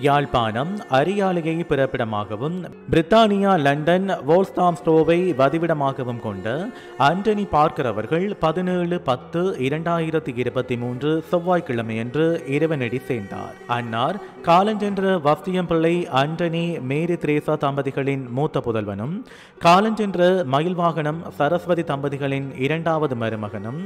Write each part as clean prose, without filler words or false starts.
யாழ்ப்பாணம் அரியாலையை பிறப்பிடமாகவும் பிரித்தானியா London வோல்ஸ்தாம்ஸ்டோவை வதிவிடமாகவும் கொண்ட Antony Parker அவர்கள் 17/10/2023 செவ்வாய்க்கிழமையன்று இறைவனடி சேர்ந்தார். அன்னார் காலஞ்சென்ற வஸ்தியம் பிள்ளை ஆண்டனி மேரி திரேசா தம்பதிகளின் மூத்த புதல்வனும் காலஞ்சென்ற மயில்வாகனம் சரஸ்வதி தம்பதிகளின் இரண்டாவது மருமகனும்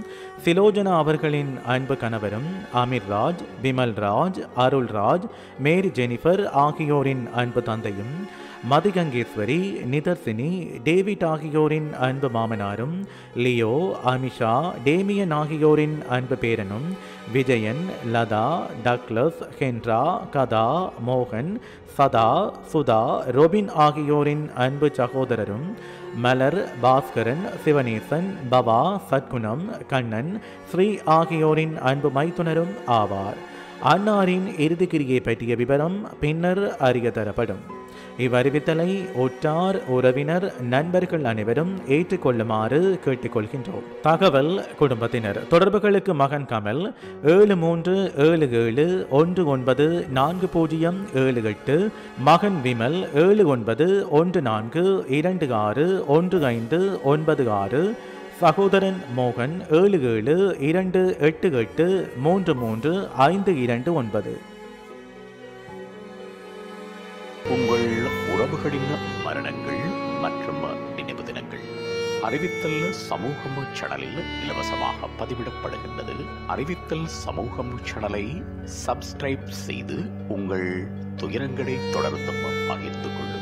சிலோஜனா அவர்களின் அன்பு கணவரும் அமீர்ராஜ், விமல்ராஜ், அருள்ராஜ், மேரி ஜெனிஃபர் ஆகியோரின் அன்பு தந்தையும் மதிகங்கேஸ்வரி, நிதர்சினி, டேவிட் ஆகியோரின் அன்பு மாமனாரும் லியோ, அமிஷா, டேமியன் ஆகியோரின் அன்பு பேரனும் விஜயன், லதா, டக்ளஸ், ஹென்ரா, கதா, மோகன், சதா, சுதா, ரொபின் ஆகியோரின் அன்பு சகோதரரும் மலர், பாஸ்கரன், சிவனேசன், பவா, சத்குணம், கண்ணன், ஸ்ரீ ஆகியோரின் அன்பு மைத்துனரும் ஆவார். அன்னாரின் இறுதிக்கிரியை பற்றிய விவரம் பின்னர் அறிய தரப்படும். இவ்வறிவித்தலை ஒற்றார், உறவினர், நண்பர்கள் அனைவரும் ஏற்றுக்கொள்ளுமாறு கேட்டுக்கொள்கின்றோம். தகவல் குடும்பத்தினர் தொடர்புகளுக்கு மகன் கமல் 7337194078, மகன் விமல் 7914261596, சகோதரன் மோகன் 7728833529. உங்கள் உறவுகளின் மரணங்கள் மற்றும் நினைவு தினங்கள் அறிவித்தல் சமூகம் சேனலில் இலவசமாக பதிவிடப்படுகின்றது. அறிவித்தல் சமூகம் சேனலை சப்ஸ்கிரைப் செய்து உங்கள் துயரங்களை தொடர்ந்தும் பகிர்ந்து கொள்ளுங்கள்.